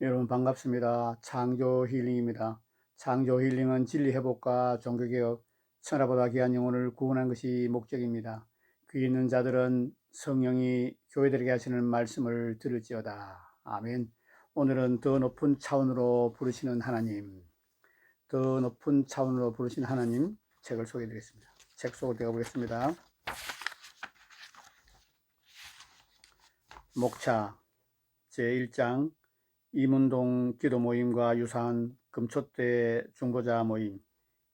여러분 반갑습니다. 창조 힐링입니다. 창조 힐링은 진리 회복과 종교개혁, 천하보다 귀한 영혼을 구원하는 것이 목적입니다. 귀 있는 자들은 성령이 교회들에게 하시는 말씀을 들을지어다. 아멘. 오늘은 더 높은 차원으로 부르시는 하나님, 더 높은 차원으로 부르시는 하나님 책을 소개해 드리겠습니다. 책 속으로 들어가 보겠습니다. 목차 제1장 이문동 기도 모임과 유사한 금초대 중보자 모임.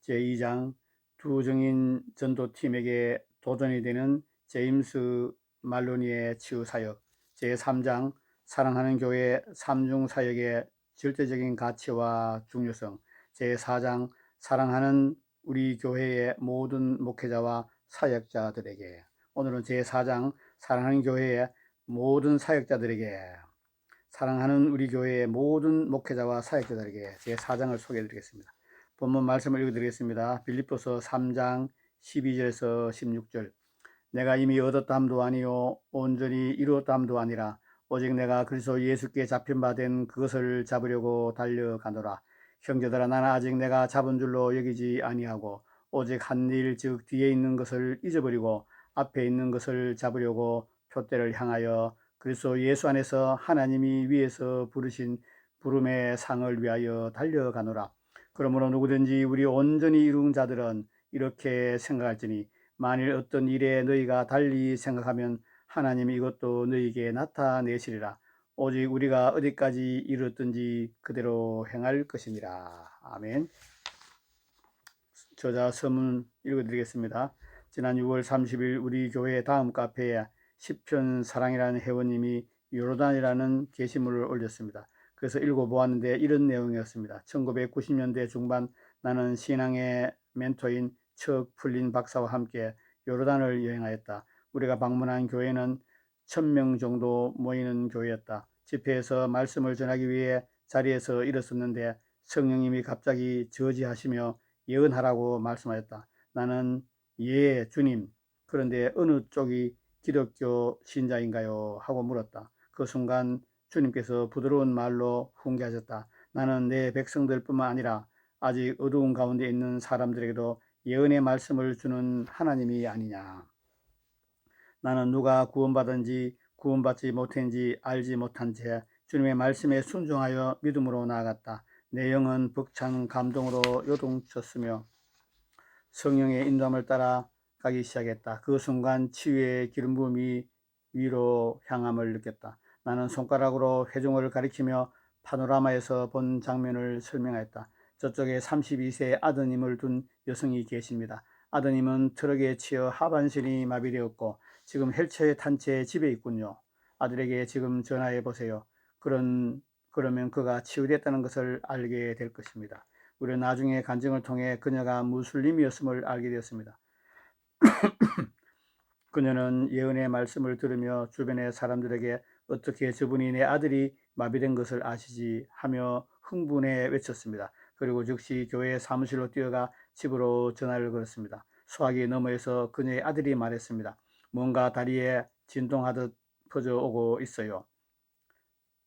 제2장 두 증인 전도팀에게 도전이 되는 제임스 말로니의 치유 사역. 제3장 사랑하는 교회 삼중 사역의 절대적인 가치와 중요성. 제4장 사랑하는 우리 교회의 모든 목회자와 사역자들에게. 오늘은 제4장 사랑하는 교회의 모든 사역자들에게, 사랑하는 우리 교회의 모든 목회자와 사역자들에게 제4장을 소개해 드리겠습니다. 본문 말씀을 읽어 드리겠습니다. 빌립보서 3장 12절에서 16절. 내가 이미 얻었담도 아니요 온전히 이루었담도 아니라 오직 내가 그리스도 예수께 잡힌 바 된 그것을 잡으려고 달려가노라. 형제들아, 나는 아직 내가 잡은 줄로 여기지 아니하고 오직 한 일, 즉 뒤에 있는 것을 잊어버리고 앞에 있는 것을 잡으려고 표대를 향하여 그리스도 예수 안에서 하나님이 위에서 부르신 부름의 상을 위하여 달려가노라. 그러므로 누구든지 우리 온전히 이룬 자들은 이렇게 생각할지니, 만일 어떤 일에 너희가 달리 생각하면 하나님이 이것도 너희에게 나타내시리라. 오직 우리가 어디까지 이르렀든지 그대로 행할 것이니라. 아멘. 저자 서문 읽어드리겠습니다. 지난 6월 30일 우리 교회 다음 카페에 시편 사랑이라는 회원님이 요르단이라는 게시물을 올렸습니다. 그래서 읽어보았는데 이런 내용이었습니다. 1990년대 중반 나는 신앙의 멘토인 척 풀린 박사와 함께 요르단을 여행하였다. 우리가 방문한 교회는 1000명 정도 모이는 교회였다. 집회에서 말씀을 전하기 위해 자리에서 일었었는데 성령님이 갑자기 저지하시며 예언하라고 말씀하였다. 나는 예, 주님. 그런데 어느 쪽이 기독교 신자인가요? 하고 물었다. 그 순간 주님께서 부드러운 말로 훈계하셨다. 나는 내 백성들뿐만 아니라 아직 어두운 가운데 있는 사람들에게도 예언의 말씀을 주는 하나님이 아니냐. 나는 누가 구원받은지 구원받지 못했는지 알지 못한 채 주님의 말씀에 순종하여 믿음으로 나아갔다. 내 영은 벅찬 감동으로 요동쳤으며 성령의 인도함을 따라 가기 시작했다. 그 순간 치유의 기름 부음이 위로 향함을 느꼈다. 나는 손가락으로 회중을 가리키며 파노라마에서 본 장면을 설명하였다. 저쪽에 32세 아드님을 둔 여성이 계십니다. 아드님은 트럭에 치여 하반신이 마비되었고 지금 헬처에 탄 채 집에 있군요. 아들에게 지금 전화해 보세요. 그러면 그가 치유됐다는 것을 알게 될 것입니다. 우리는 나중에 간증을 통해 그녀가 무슬림이었음을 알게 되었습니다. 그녀는 예언의 말씀을 들으며 주변의 사람들에게 어떻게 저분이 내 아들이 마비된 것을 아시지 하며 흥분해 외쳤습니다. 그리고 즉시 교회 사무실로 뛰어가 집으로 전화를 걸었습니다. 수화기 너머에서 그녀의 아들이 말했습니다. 뭔가 다리에 진동하듯 퍼져오고 있어요.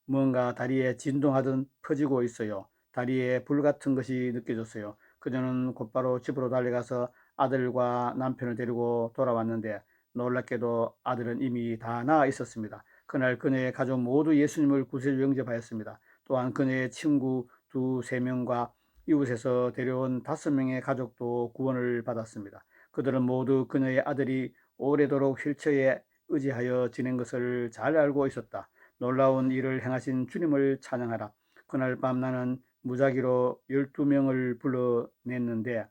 뭔가 다리에 진동하듯 퍼지고 있어요. 다리에 불 같은 것이 느껴졌어요. 그녀는 곧바로 집으로 달려가서 아들과 남편을 데리고 돌아왔는데 놀랍게도 아들은 이미 다 나아 있었습니다. 그날 그녀의 가족 모두 예수님을 구세주 영접하였습니다. 또한 그녀의 친구 2~3명과 이웃에서 데려온 5명의 가족도 구원을 받았습니다. 그들은 모두 그녀의 아들이 오래도록 휠체어에 의지하여 지낸 것을 잘 알고 있었다. 놀라운 일을 행하신 주님을 찬양하라. 그날 밤 나는 무작위로 12명을 불러냈는데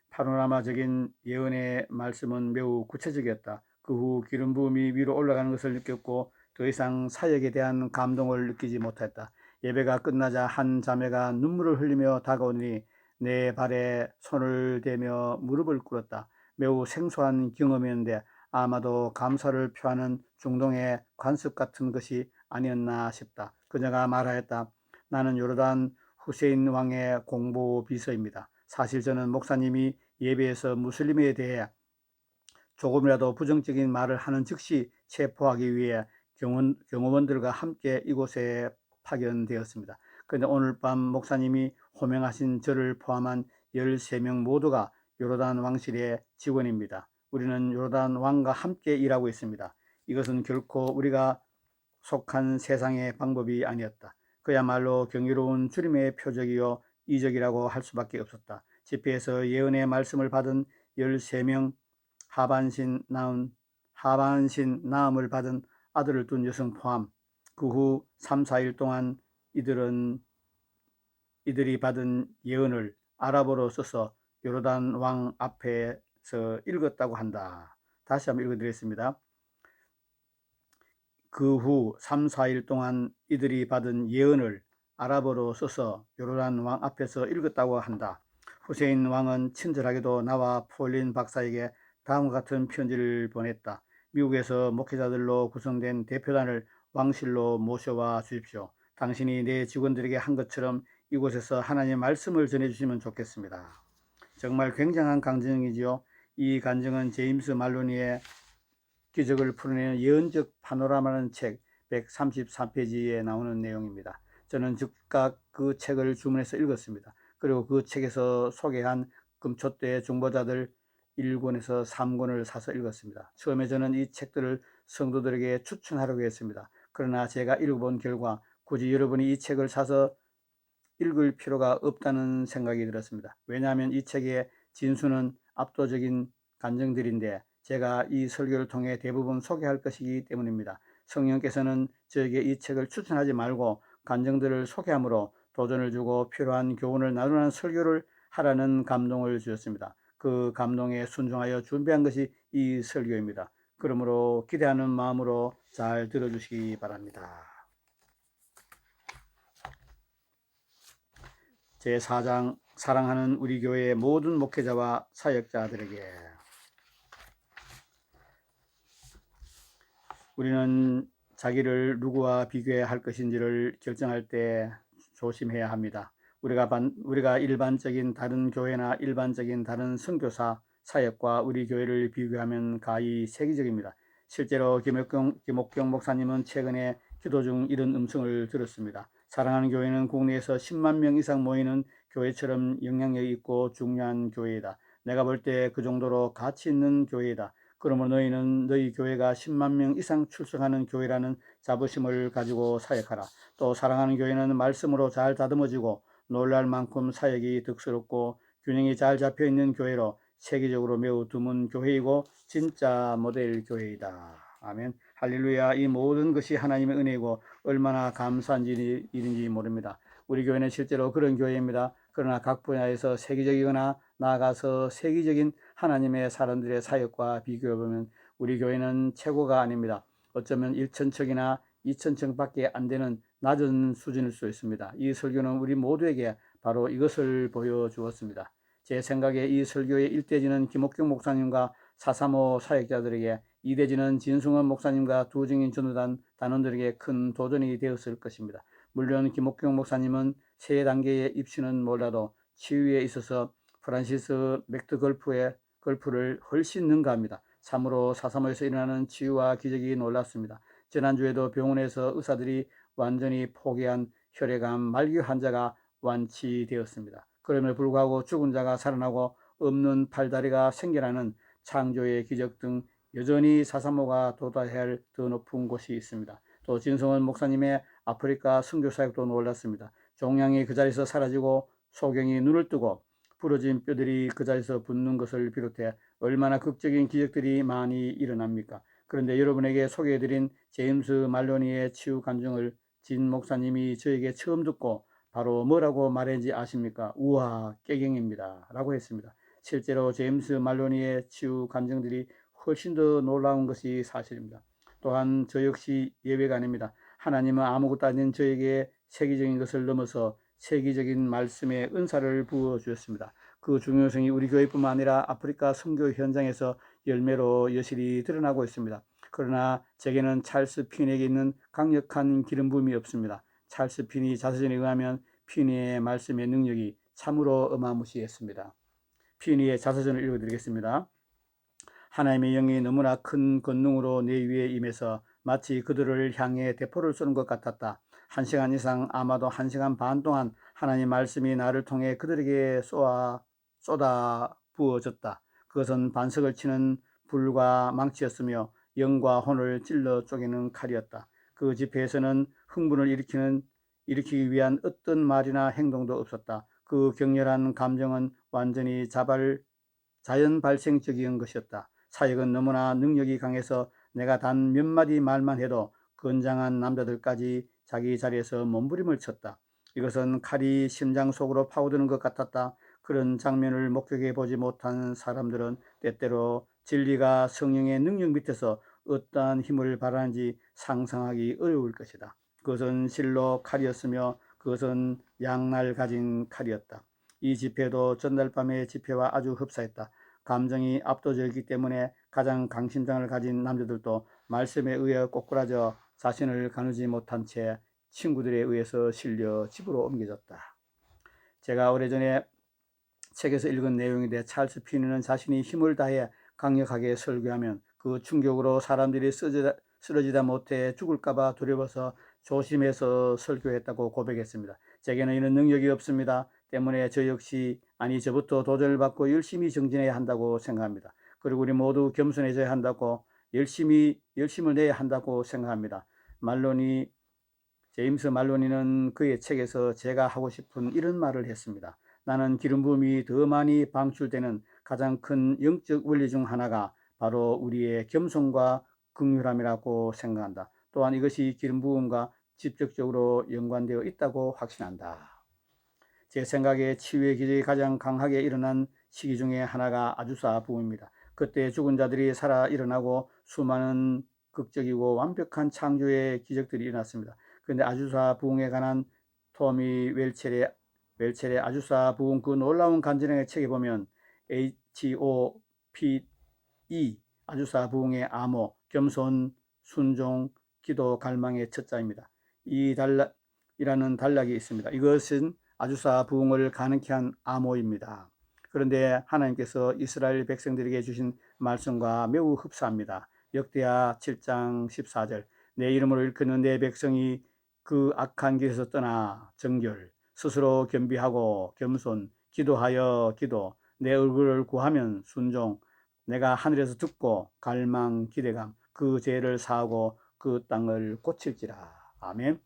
파노라마적인 예언의 말씀은 매우 구체적이었다. 그 후 기름 부음이 위로 올라가는 것을 느꼈고 더 이상 사역에 대한 감동을 느끼지 못했다. 예배가 끝나자 한 자매가 눈물을 흘리며 다가오니 내 발에 손을 대며 무릎을 꿇었다. 매우 생소한 경험이었는데 아마도 감사를 표하는 중동의 관습 같은 것이 아니었나 싶다. 그녀가 말하였다. 나는 요르단 후세인 왕의 공보 비서입니다. 사실 저는 목사님이 예배에서 무슬림에 대해 조금이라도 부정적인 말을 하는 즉시 체포하기 위해 경호원들과 함께 이곳에 파견되었습니다. 그런데 오늘 밤 목사님이 호명하신 저를 포함한 13명 모두가 요르단 왕실의 직원입니다. 우리는 요르단 왕과 함께 일하고 있습니다. 이것은 결코 우리가 속한 세상의 방법이 아니었다. 그야말로 경이로운 주님의 표적이요 이적이라고 할 수밖에 없었다. 집회에서 예언의 말씀을 받은 13명 하반신 나음을 받은 아들을 둔 여성 포함 그 후 3, 4일 동안 이들이 받은 예언을 아랍어로 써서 요르단 왕 앞에서 읽었다고 한다. 다시 한번 읽어드리겠습니다. 그 후 3, 4일 동안 이들이 받은 예언을 아랍어로 써서 요르단 왕 앞에서 읽었다고 한다. 후세인 왕은 친절하게도 나와 폴린 박사에게 다음과 같은 편지를 보냈다. 미국에서 목회자들로 구성된 대표단을 왕실로 모셔와 주십시오. 당신이 내 직원들에게 한 것처럼 이곳에서 하나님의 말씀을 전해주시면 좋겠습니다. 정말 굉장한 간증이지요. 이 간증은 제임스 말로니의 기적을 풀어내는 예언적 파노라마라는 책 133페이지에 나오는 내용입니다. 저는 즉각 그 책을 주문해서 읽었습니다. 그리고 그 책에서 소개한 금초대 중보자들 1권에서 3권을 사서 읽었습니다. 처음에 저는 이 책들을 성도들에게 추천하려고 했습니다. 그러나 제가 읽어본 결과 굳이 여러분이 이 책을 사서 읽을 필요가 없다는 생각이 들었습니다. 왜냐하면 이 책의 진수는 압도적인 간증들인데 제가 이 설교를 통해 대부분 소개할 것이기 때문입니다. 성령께서는 저에게 이 책을 추천하지 말고 간증들을 소개함으로 도전을 주고 필요한 교훈을 나누는 설교를 하라는 감동을 주셨습니다. 그 감동에 순종하여 준비한 것이 이 설교입니다. 그러므로 기대하는 마음으로 잘 들어주시기 바랍니다. 제4장 사랑하는 우리 교회의 모든 목회자와 사역자들에게 우리는 자기를 누구와 비교해야 할 것인지를 결정할 때 조심해야 합니다. 우리가 일반적인 다른 교회나 일반적인 다른 선교사 사역과 우리 교회를 비교하면 가히 세계적입니다. 실제로 김옥경 목사님은 최근에 기도 중 이런 음성을 들었습니다. 사랑하는 교회는 국내에서 10만 명 이상 모이는 교회처럼 영향력이 있고 중요한 교회이다. 내가 볼 때 그 정도로 가치 있는 교회이다. 그러므로 너희는 너희 교회가 10만 명 이상 출석하는 교회라는 자부심을 가지고 사역하라. 또 사랑하는 교회는 말씀으로 잘 다듬어지고 놀랄 만큼 사역이 득스럽고 균형이 잘 잡혀있는 교회로 세계적으로 매우 드문 교회이고 진짜 모델 교회이다. 아멘. 할렐루야. 이 모든 것이 하나님의 은혜이고 얼마나 감사한 일인지 모릅니다. 우리 교회는 실제로 그런 교회입니다. 그러나 각 분야에서 세계적이거나 나아가서 세계적인 하나님의 사람들의 사역과 비교해보면 우리 교회는 최고가 아닙니다. 어쩌면 1,000척이나 2,000척밖에 안 되는 낮은 수준일 수 있습니다. 이 설교는 우리 모두에게 바로 이것을 보여주었습니다. 제 생각에 이 설교의 1대지는 김옥경 목사님과 435 사역자들에게, 2대지는 진승원 목사님과 두 증인 전도단 단원들에게 큰 도전이 되었을 것입니다. 물론 김옥경 목사님은 세 단계의 입시는 몰라도 치유에 있어서 프란시스 맥드걸프를 훨씬 능가합니다. 참으로 435에서 일어나는 치유와 기적이 놀랐습니다. 지난주에도 병원에서 의사들이 완전히 포기한 혈액암 말기 환자가 완치되었습니다. 그럼에도 불구하고 죽은 자가 살아나고 없는 팔다리가 생겨나는 창조의 기적 등 여전히 435가 도달해야 할 더 높은 곳이 있습니다. 또 진성원 목사님의 아프리카 선교사역도 놀랐습니다. 종양이 그 자리에서 사라지고 소경이 눈을 뜨고 부러진 뼈들이 그 자리에서 붙는 것을 비롯해 얼마나 극적인 기적들이 많이 일어납니까? 그런데 여러분에게 소개해드린 제임스 말로니의 치유 간증을 진 목사님이 저에게 처음 듣고 바로 뭐라고 말했는지 아십니까? 우와, 깨경입니다 라고 했습니다. 실제로 제임스 말로니의 치유 간증들이 훨씬 더 놀라운 것이 사실입니다. 또한 저 역시 예외가 아닙니다. 하나님은 아무것도 아닌 저에게 세계적인 것을 넘어서 세계적인 말씀의 은사를 부어주셨습니다. 그 중요성이 우리 교회뿐만 아니라 아프리카 선교 현장에서 열매로 여실히 드러나고 있습니다. 그러나 제게는 찰스 핀에게 있는 강력한 기름 부음이 없습니다. 찰스 핀이 자서전에 의하면 핀의 말씀의 능력이 참으로 어마무시했습니다. 핀의 자서전을 읽어드리겠습니다. 하나님의 영이 너무나 큰 권능으로 내 위에 임해서 마치 그들을 향해 대포를 쏘는 것 같았다. 1시간 이상, 아마도 1시간 반 동안 하나님 말씀이 나를 통해 그들에게 쏟아 부어졌다. 그것은 반석을 치는 불과 망치였으며 영과 혼을 찔러 쪼개는 칼이었다. 그 집회에서는 흥분을 일으키기 위한 어떤 말이나 행동도 없었다. 그 격렬한 감정은 완전히 자연 발생적인 것이었다. 사역은 너무나 능력이 강해서 내가 단 몇 마디 말만 해도 건장한 남자들까지 자기 자리에서 몸부림을 쳤다. 이것은 칼이 심장 속으로 파고드는 것 같았다. 그런 장면을 목격해 보지 못한 사람들은 때때로 진리가 성령의 능력 밑에서 어떠한 힘을 발하는지 상상하기 어려울 것이다. 그것은 실로 칼이었으며 그것은 양날 가진 칼이었다. 이 집회도 전날 밤의 집회와 아주 흡사했다. 감정이 압도적이기 때문에 가장 강심장을 가진 남자들도 말씀에 의해 꼬꾸라져 자신을 가누지 못한 채 친구들에 의해서 실려 집으로 옮겨졌다. 제가 오래전에 책에서 읽은 내용인데, 찰스 피니는 자신이 힘을 다해 강력하게 설교하면 그 충격으로 사람들이 쓰러지다 못해 죽을까봐 두려워서 조심해서 설교했다고 고백했습니다. 제게는 이런 능력이 없습니다. 때문에 저 역시, 아니 저부터 도전을 받고 열심히 정진해야 한다고 생각합니다. 그리고 우리 모두 겸손해져야 한다고, 열심을 내야 한다고 생각합니다. 제임스 말로니는 그의 책에서 제가 하고 싶은 이런 말을 했습니다. 나는 기름 부음이 더 많이 방출되는 가장 큰 영적 원리 중 하나가 바로 우리의 겸손과 긍휼함이라고 생각한다. 또한 이것이 기름 부음과 직접적으로 연관되어 있다고 확신한다. 제 생각에 치유의 기적이 가장 강하게 일어난 시기 중에 하나가 아주사 부흥입니다. 그때 죽은 자들이 살아 일어나고 수많은 극적이고 완벽한 창조의 기적들이 일어났습니다. 그런데 아주사 부흥에 관한 토미 웰첼의 아주사 부흥 그 놀라운 간증의 책에 보면 HOPE, 아주사 부흥의 암호, 겸손, 순종, 기도, 갈망의 첫 자입니다. 이라는 단락이 있습니다. 이것은 아주사 부흥을 가능케 한 암호입니다. 그런데 하나님께서 이스라엘 백성들에게 주신 말씀과 매우 흡사합니다. 역대하 7장 14절, 내 이름으로 일컫는 내 백성이 그 악한 길에서 떠나 정결, 스스로 겸비하고 겸손, 기도하여 기도, 내 얼굴을 구하면 순종, 내가 하늘에서 듣고 갈망 기대감, 그 죄를 사하고 그 땅을 고칠지라. 아멘.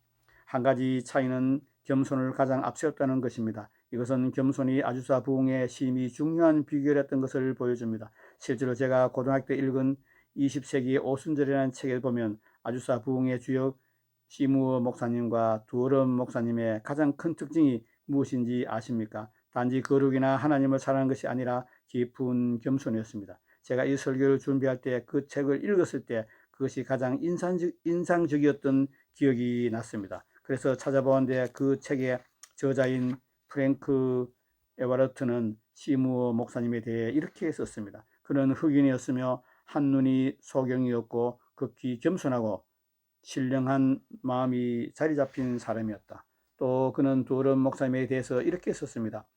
한 가지 차이는 겸손을 가장 앞세웠다는 것입니다. 이것은 겸손이 아주사 부흥의 심히 중요한 비결이었던 것을 보여줍니다. 실제로 제가 고등학교 때 읽은 20세기 오순절이라는 책에 보면 아주사 부흥의 주역 시무어 목사님과 두어름 목사님의 가장 큰 특징이 무엇인지 아십니까? 단지 거룩이나 하나님을 사랑하는 것이 아니라 깊은 겸손이었습니다. 제가 이 설교를 준비할 때 그 책을 읽었을 때 그것이 가장 인상적이었던 기억이 났습니다. 그래서 찾아보는데 그 책의 저자인 프랭크 에바르트는 시무어 목사님에 대해 이렇게 썼습니다. 그는 흑인이었으며 한눈이 소경이었고 극히 겸손하고 신령한 마음이 자리 잡힌 사람이었다. 또 그는 두어름 목사님에 대해서 이렇게 썼습니다.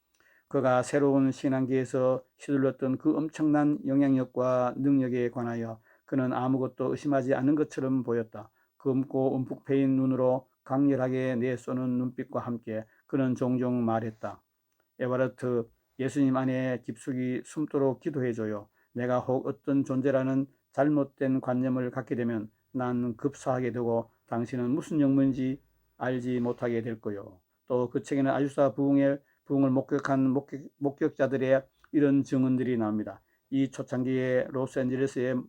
그가 새로운 신앙계에서 휘둘렀던 그 엄청난 영향력과 능력에 관하여 그는 아무것도 의심하지 않는 것처럼 보였다. 검고 움푹 패인 눈으로 강렬하게 내쏘는 눈빛과 함께 그는 종종 말했다. 에바르트, 예수님 안에 깊숙이 숨도록 기도해줘요. 내가 혹 어떤 존재라는 잘못된 관념을 갖게 되면 난 급사하게 되고 당신은 무슨 영문인지 알지 못하게 될 거요. 또 그 책에는 아주사 부흥을 목격한 목격자들의 이런 증언들이 나옵니다. 이 초창기에 로스앤젤레스의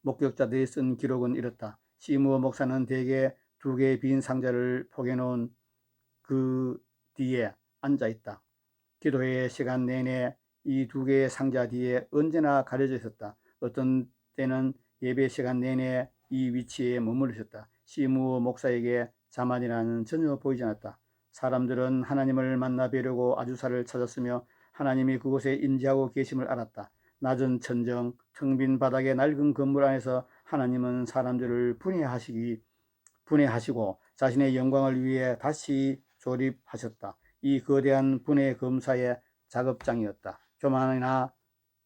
목격자들이 쓴 기록은 이렇다. 시무어 목사는 대개 2개의 빈 상자를 포개 놓은 그 뒤에 앉아 있다. 기도회 시간 내내 이 2개의 상자 뒤에 언제나 가려져 있었다. 어떤 때는 예배 시간 내내 이 위치에 머물러 있었다. 시무어 목사에게 자만이라는 전혀 보이지 않았다. 사람들은 하나님을 만나 뵈려고 아주사를 찾았으며 하나님이 그곳에 임재하고 계심을 알았다. 낮은 천정, 텅 빈 바닥의 낡은 건물 안에서 하나님은 사람들을 분해하시고 자신의 영광을 위해 다시 조립하셨다. 이 거대한 분해 검사의 작업장이었다. 교만이나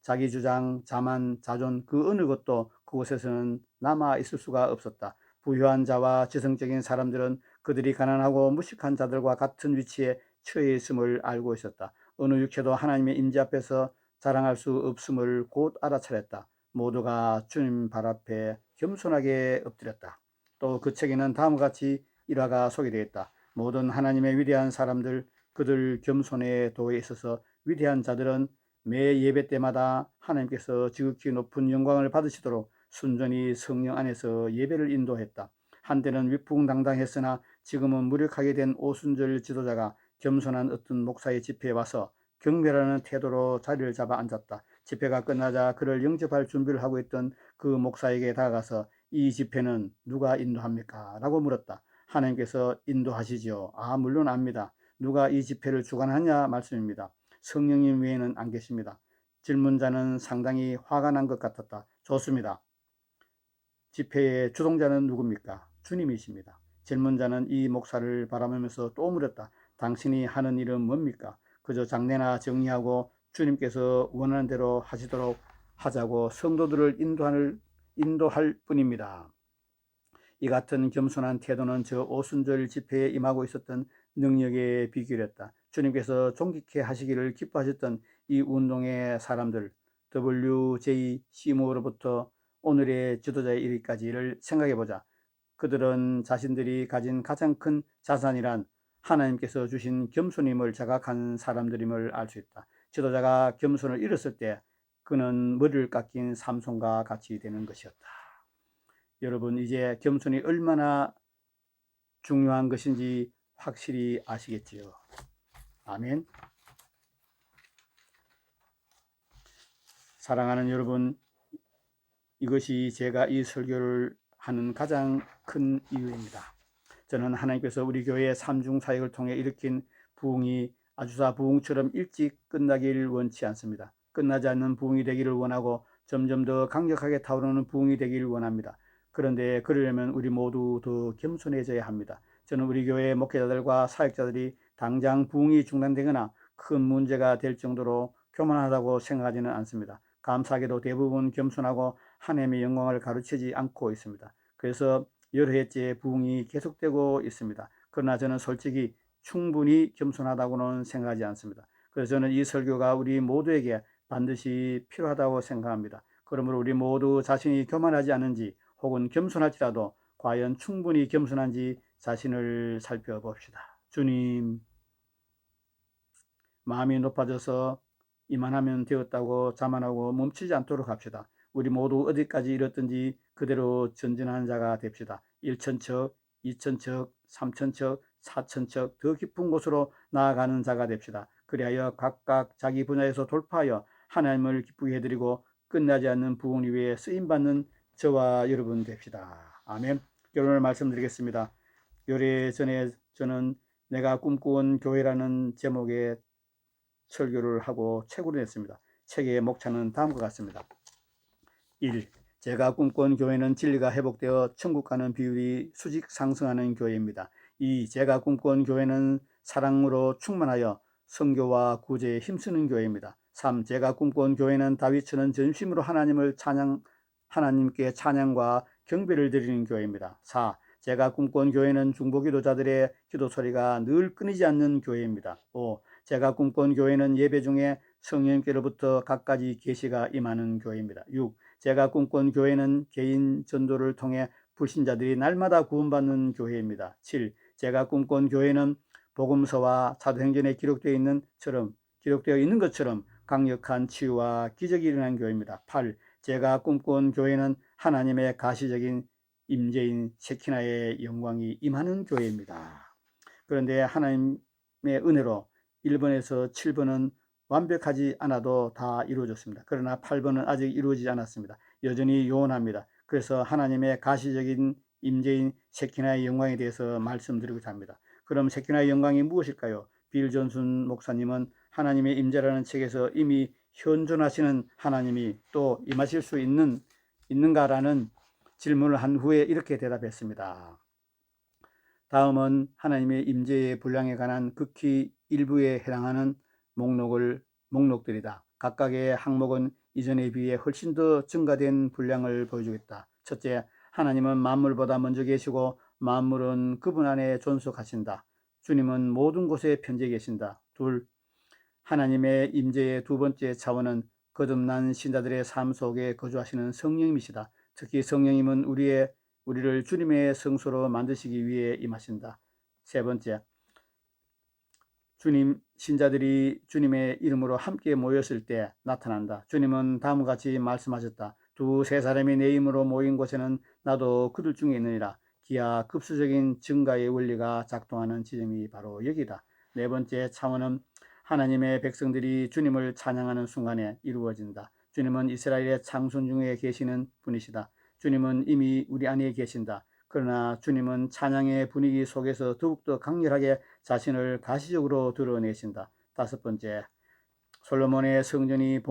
자기주장, 자만, 자존 그 어느 것도 그곳에서는 남아 있을 수가 없었다. 부유한 자와 지성적인 사람들은 그들이 가난하고 무식한 자들과 같은 위치에 처해 있음을 알고 있었다. 어느 육체도 하나님의 임재 앞에서 자랑할 수 없음을 곧 알아차렸다. 모두가 주님 발 앞에 겸손하게 엎드렸다. 또 그 책에는 다음과 같이 일화가 소개되어 있다. 모든 하나님의 위대한 사람들, 그들 겸손의 도에 있어서 위대한 자들은 매 예배 때마다 하나님께서 지극히 높은 영광을 받으시도록 순전히 성령 안에서 예배를 인도했다. 한때는 위풍당당했으나 지금은 무력하게 된 오순절 지도자가 겸손한 어떤 목사의 집회에 와서 경배라는 태도로 자리를 잡아 앉았다. 집회가 끝나자 그를 영접할 준비를 하고 있던 그 목사에게 다가가서 이 집회는 누가 인도합니까? 라고 물었다. 하나님께서 인도하시지요. 아, 물론 압니다. 누가 이 집회를 주관하냐 말씀입니다. 성령님 외에는 안 계십니다. 질문자는 상당히 화가 난 것 같았다. 좋습니다. 집회의 주동자는 누굽니까? 주님이십니다. 질문자는 이 목사를 바라보면서 또 물었다. 당신이 하는 일은 뭡니까? 그저 장례나 정리하고 주님께서 원하는 대로 하시도록 하자고 성도들을 인도할 뿐입니다. 이 같은 겸손한 태도는 저 오순절 집회에 임하고 있었던 능력의 비결이었다. 주님께서 존귀케 하시기를 기뻐하셨던 이 운동의 사람들, WJ 시모로부터 오늘의 지도자에 이르기까지를 생각해보자. 그들은 자신들이 가진 가장 큰 자산이란 하나님께서 주신 겸손임을 자각한 사람들임을 알 수 있다. 지도자가 겸손을 잃었을 때 그는 머리를 깎인 삼손과 같이 되는 것이었다. 여러분, 이제 겸손이 얼마나 중요한 것인지 확실히 아시겠지요. 아멘. 사랑하는 여러분, 이것이 제가 이 설교를 하는 가장 큰 이유입니다. 저는 하나님께서 우리 교회의 삼중 사역을 통해 일으킨 부흥이 아주사 부흥처럼 일찍 끝나기를 원치 않습니다. 끝나지 않는 부흥이 되기를 원하고 점점 더 강력하게 타오르는 부흥이 되기를 원합니다. 그런데 그러려면 우리 모두 더 겸손해져야 합니다. 저는 우리 교회 목회자들과 사역자들이 당장 부흥이 중단되거나 큰 문제가 될 정도로 교만하다고 생각하지는 않습니다. 감사하게도 대부분 겸손하고 하나님의 영광을 가르치지 않고 있습니다. 그래서 여러 해째 부흥이 계속되고 있습니다. 그러나 저는 솔직히 충분히 겸손하다고는 생각하지 않습니다. 그래서 저는 이 설교가 우리 모두에게 반드시 필요하다고 생각합니다. 그러므로 우리 모두 자신이 교만하지 않은지 혹은 겸손할지라도 과연 충분히 겸손한지 자신을 살펴봅시다. 주님, 마음이 높아져서 이만하면 되었다고 자만하고 멈추지 않도록 합시다. 우리 모두 어디까지 이뤘든지 그대로 전진하는 자가 됩시다. 1천척, 2천척, 3천척, 4천척 더 깊은 곳으로 나아가는 자가 됩시다. 그리하여 각각 자기 분야에서 돌파하여 하나님을 기쁘게 해드리고 끝나지 않는 부흥 위에 쓰임받는 저와 여러분 됩시다. 아멘. 결론을 말씀드리겠습니다. 오래전에 저는 내가 꿈꾸은 교회라는 제목의 설교를 하고 책으로 냈습니다. 책의 목차는 다음과 같습니다. 1. 제가 꿈꾼 교회는 진리가 회복되어 천국 가는 비율이 수직 상승하는 교회입니다. 2. 제가 꿈꾼 교회는 사랑으로 충만하여 선교와 구제에 힘쓰는 교회입니다. 3. 제가 꿈꾼 교회는 다윗처럼 전심으로 하나님께 찬양과 경배를 드리는 교회입니다. 4. 제가 꿈꾼 교회는 중보기도자들의 기도 소리가 늘 끊이지 않는 교회입니다. 5. 제가 꿈꾼 교회는 예배 중에 성령께로부터 갖가지 계시가 임하는 교회입니다. 6. 제가 꿈꾼 교회는 개인 전도를 통해 불신자들이 날마다 구원받는 교회입니다. 7. 제가 꿈꾼 교회는 복음서와 사도행전에 기록되어 있는 것처럼 강력한 치유와 기적이 일어난 교회입니다. 8. 제가 꿈꾼 교회는 하나님의 가시적인 임재인 셰키나의 영광이 임하는 교회입니다. 그런데 하나님의 은혜로 1번에서 7번은 완벽하지 않아도 다 이루어졌습니다. 그러나 8번은 아직 이루어지지 않았습니다. 여전히 요원합니다. 그래서 하나님의 가시적인 임재인 셰키나의 영광에 대해서 말씀드리고자 합니다. 그럼 셰키나의 영광이 무엇일까요? 빌 존슨 목사님은 하나님의 임재라는 책에서 이미 현존하시는 하나님이 또 임하실 수 있는가라는 질문을 한 후에 이렇게 대답했습니다. 다음은 하나님의 임재의 분량에 관한 극히 일부에 해당하는 목록들이다. 각각의 항목은 이전에 비해 훨씬 더 증가된 분량을 보여주겠다. 첫째, 하나님은 만물보다 먼저 계시고 만물은 그분 안에 존속하신다. 주님은 모든 곳에 편지해 계신다. 둘, 하나님의 임재의 두 번째 차원은 거듭난 신자들의 삶 속에 거주하시는 성령님이시다. 특히 성령님은 우리를 주님의 성소로 만드시기 위해 임하신다. 세 번째, 신자들이 주님의 이름으로 함께 모였을 때 나타난다. 주님은 다음과 같이 말씀하셨다. 두세 사람이 내 이름으로 모인 곳에는 나도 그들 중에 있느니라. 기하 급수적인 증가의 원리가 작동하는 지점이 바로 여기다. 네 번째 차원은 하나님의 백성들이 주님을 찬양하는 순간에 이루어진다. 주님은 이스라엘의 창선 중에 계시는 분이시다. 주님은 이미 우리 안에 계신다. 그러나 주님은 찬양의 분위기 속에서 더욱더 강렬하게 자신을 가시적으로 드러내신다. 다섯 번째, 솔로몬의 성전이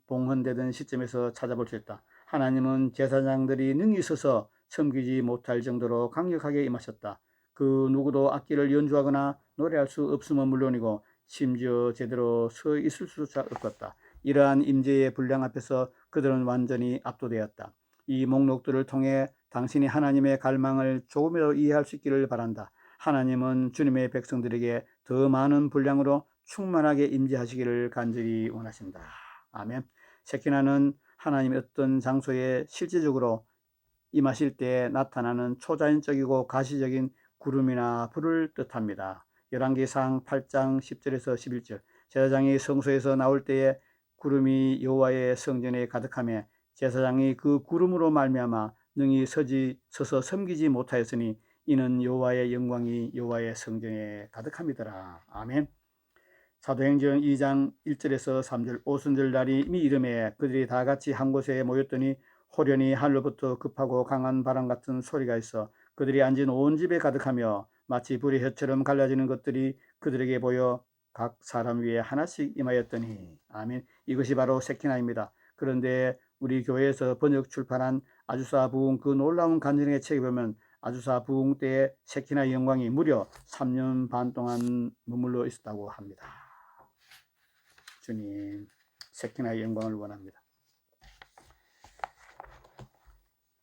봉헌되던 시점에서 찾아볼 수 있다. 하나님은 제사장들이 능히 서서 섬기지 못할 정도로 강력하게 임하셨다. 그 누구도 악기를 연주하거나 노래할 수 없음은 물론이고 심지어 제대로 서 있을 수조차 없었다. 이러한 임재의 분량 앞에서 그들은 완전히 압도되었다. 이 목록들을 통해 당신이 하나님의 갈망을 조금이라도 이해할 수 있기를 바란다. 하나님은 주님의 백성들에게 더 많은 분량으로 충만하게 임재하시기를 간절히 원하신다. 아멘. 세키나는 하나님의 어떤 장소에 실제적으로 임하실 때 나타나는 초자연적이고 가시적인 구름이나 불을 뜻합니다. 열왕기상 8장 10절에서 11절, 제사장이 성소에서 나올 때에 구름이 여호와의 성전에 가득하며 제사장이 그 구름으로 말미암아 능히 서서 섬기지 못하였으니 이는 여호와의 영광이 여호와의 성전에 가득함이더라. 아멘. 사도행전 2장 1절에서 3절, 오순절 날이 이미 이름에 그들이 다 같이 한 곳에 모였더니 호련히 하늘로부터 급하고 강한 바람 같은 소리가 있어 그들이 앉은 온 집에 가득하며 마치 불의 혀처럼 갈라지는 것들이 그들에게 보여 각 사람 위에 하나씩 임하였더니. 아멘. 이것이 바로 세키나입니다. 그런데 우리 교회에서 번역 출판한 아주사 부흥 그 놀라운 간증의 책에 보면 아주사 부흥 때의 세키나의 영광이 무려 3년 반 동안 머물러 있었다고 합니다. 주님, 세키나의 영광을 원합니다.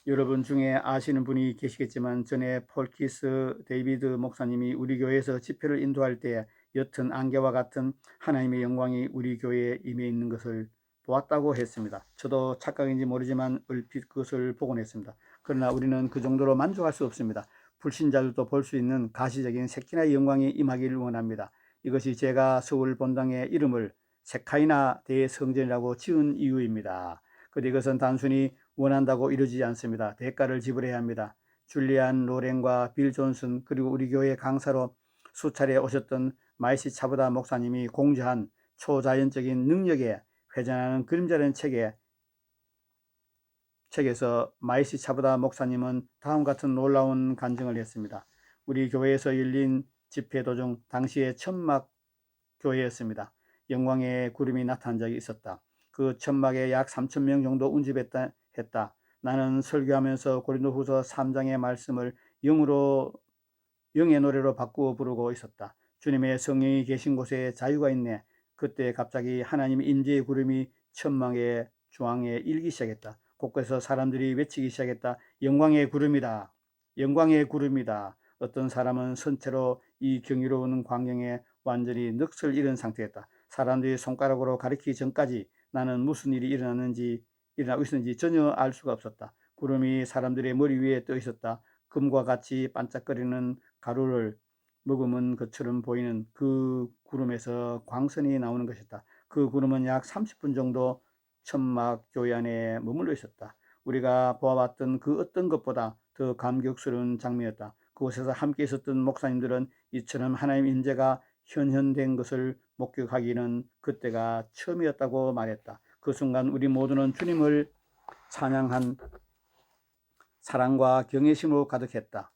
여러분 중에 아시는 분이 계시겠지만 전에 폴키스 데이비드 목사님이 우리 교회에서 집회를 인도할 때 옅은 안개와 같은 하나님의 영광이 우리 교회에 임해 있는 것을 보았다고 했습니다. 저도 착각인지 모르지만 얼핏 그것을 보곤 했습니다. 그러나 우리는 그 정도로 만족할 수 없습니다. 불신자들도 볼 수 있는 가시적인 세키나의 영광이 임하기를 원합니다. 이것이 제가 서울 본당의 이름을 세카이나 대성전이라고 지은 이유입니다. 그런데 이것은 단순히 원한다고 이루어지지 않습니다. 대가를 지불해야 합니다. 줄리안 로렌과 빌 존슨 그리고 우리 교회 강사로 수차례 오셨던 마이시 차부다 목사님이 공저한 초자연적인 능력에 회전하는 그림자라는 책에서 마이시 차부다 목사님은 다음 같은 놀라운 간증을 했습니다. 우리 교회에서 열린 집회 도중 당시의 천막 교회였습니다. 영광의 구름이 나타난 적이 있었다. 그 천막에 약 3,000명 정도 운집했다. 나는 설교하면서 고린도후서 3장의 말씀을 영의 노래로 바꾸어 부르고 있었다. 주님의 성령이 계신 곳에 자유가 있네. 그때 갑자기 하나님의 임재의 구름이 천막의 중앙에 일기 시작했다. 곳곳에서 사람들이 외치기 시작했다. 영광의 구름이다. 영광의 구름이다. 어떤 사람은 선체로 이 경이로운 광경에 완전히 넋을 잃은 상태였다. 사람들이 손가락으로 가리키기 전까지 나는 무슨 일이 일어나고 있었는지 전혀 알 수가 없었다. 구름이 사람들의 머리 위에 떠 있었다. 금과 같이 반짝거리는 가루를 머금은 것처럼 보이는 그 구름에서 광선이 나오는 것이었다. 그 구름은 약 30분 정도 천막 교회 안에 머물러 있었다. 우리가 보아봤던 그 어떤 것보다 더 감격스러운 장면이었다. 그곳에서 함께 있었던 목사님들은 이처럼 하나님 임재가 현현된 것을 목격하기는 그때가 처음이었다고 말했다. 그 순간 우리 모두는 주님을 찬양한 사랑과 경외심으로 가득했다.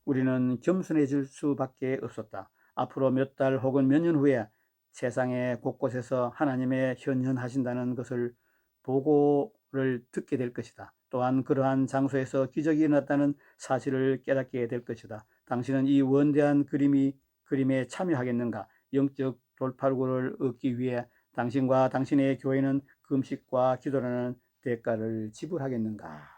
우리는 겸손해질 수밖에 없었다. 앞으로 몇 달 혹은 몇 년 후에 세상의 곳곳에서 하나님의 현현하신다는 것을 보고를 듣게 될 것이다. 또한 그러한 장소에서 기적이 일어났다는 사실을 깨닫게 될 것이다. 당신은 이 원대한 그림에 참여하겠는가? 영적 돌파구를 얻기 위해 당신과 당신의 교회는 금식과 기도라는 대가를 지불하겠는가?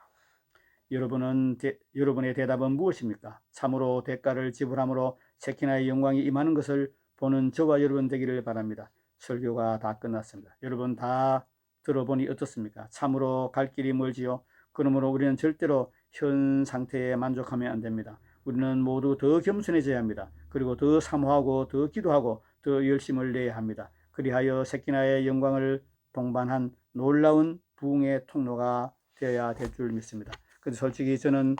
여러분의 대답은 무엇입니까? 참으로 대가를 지불함으로 세키나의 영광이 임하는 것을 보는 저와 여러분 되기를 바랍니다. 설교가 다 끝났습니다. 여러분 다 들어보니 어떻습니까? 참으로 갈 길이 멀지요. 그러므로 우리는 절대로 현 상태에 만족하면 안 됩니다. 우리는 모두 더 겸손해져야 합니다. 그리고 더 사모하고 더 기도하고 더 열심을 내야 합니다. 그리하여 세키나의 영광을 동반한 놀라운 부흥의 통로가 되어야 될 줄 믿습니다. 근데 솔직히 저는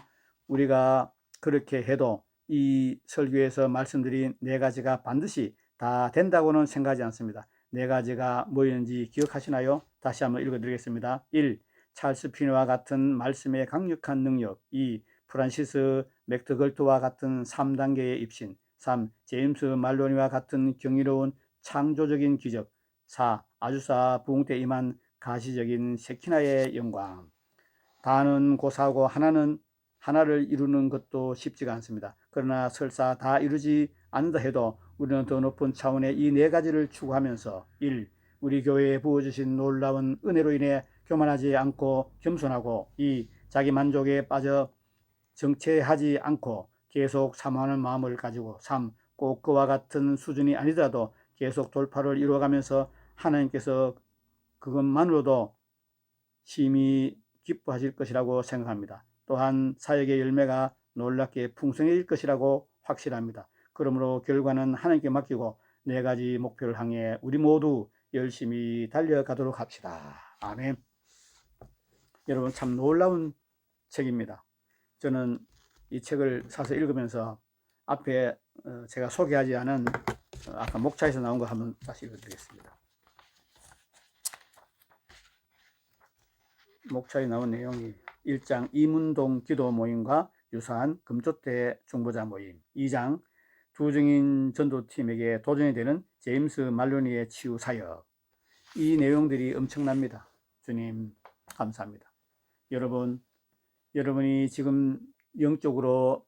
우리가 그렇게 해도 이 설교에서 말씀드린 네 가지가 반드시 다 된다고는 생각하지 않습니다. 네 가지가 뭐였는지 기억하시나요? 다시 한번 읽어드리겠습니다. 1. 찰스 피니와 같은 말씀의 강력한 능력. 2. 프란시스 맥더걸트와 같은 3단계의 입신. 3. 제임스 말로니와 같은 경이로운 창조적인 기적. 4. 아주사 부흥 때 임한 가시적인 세키나의 영광. 다는 고사하고 하나를 이루는 것도 쉽지가 않습니다. 그러나 설사 다 이루지 않는다 해도 우리는 더 높은 차원의 이 네 가지를 추구하면서 1. 우리 교회에 부어주신 놀라운 은혜로 인해 교만하지 않고 겸손하고 2. 자기 만족에 빠져 정체하지 않고 계속 사모하는 마음을 가지고 3. 꼭 그와 같은 수준이 아니더라도 계속 돌파를 이루어가면서 하나님께서 그것만으로도 심히 기뻐하실 것이라고 생각합니다. 또한 사역의 열매가 놀랍게 풍성해질 것이라고 확실합니다. 그러므로 결과는 하나님께 맡기고 네 가지 목표를 향해 우리 모두 열심히 달려가도록 합시다. 아멘. 여러분 참 놀라운 책입니다. 저는 이 책을 사서 읽으면서 앞에 제가 소개하지 않은 아까 목차에서 나온 거 한번 다시 읽어드리겠습니다. 목차에 나온 내용이 1장 이문동 기도 모임과 유사한 금조대 중보자 모임, 2장 두 증인 전도팀에게 도전이 되는 제임스 말로니의 치유 사역. 이 내용들이 엄청납니다. 주님 감사합니다. 여러분이 지금 영적으로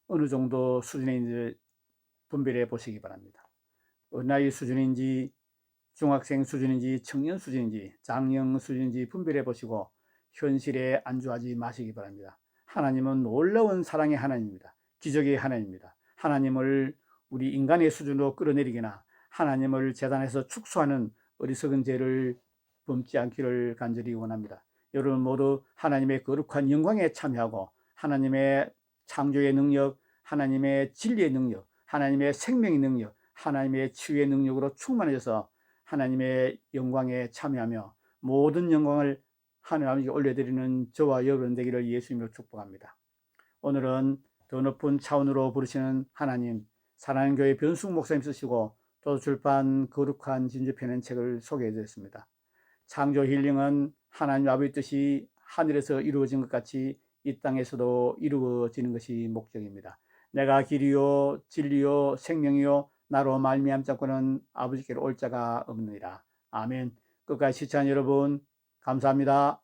어느 정도 수준인지 분별해 보시기 바랍니다. 어느 나이 수준인지 중학생 수준인지 청년 수준인지 장년 수준인지 분별해 보시고 현실에 안주하지 마시기 바랍니다. 하나님은 놀라운 사랑의 하나님입니다. 기적의 하나님입니다. 하나님을 우리 인간의 수준으로 끌어내리거나 하나님을 재단에서 축소하는 어리석은 죄를 범지 않기를 간절히 원합니다. 여러분 모두 하나님의 거룩한 영광에 참여하고 하나님의 창조의 능력, 하나님의 진리의 능력, 하나님의 생명의 능력, 하나님의 치유의 능력으로 충만해져서 하나님의 영광에 참여하며 모든 영광을 하나님 아버지께 올려드리는 저와 여러분 되기를 예수님으로 축복합니다. 오늘은 더 높은 차원으로 부르시는 하나님, 사랑하는 교회 변숙 목사님 쓰시고 또 출판 거룩한 진주편의 책을 소개해드렸습니다. 창조 힐링은 하나님 아버지 뜻이 하늘에서 이루어진 것 같이 이 땅에서도 이루어지는 것이 목적입니다. 내가 길이요 진리요 생명이요 나로 말미암지 않고는 아버지께로 올 자가 없느니라. 아멘. 끝까지 시청한 여러분 감사합니다.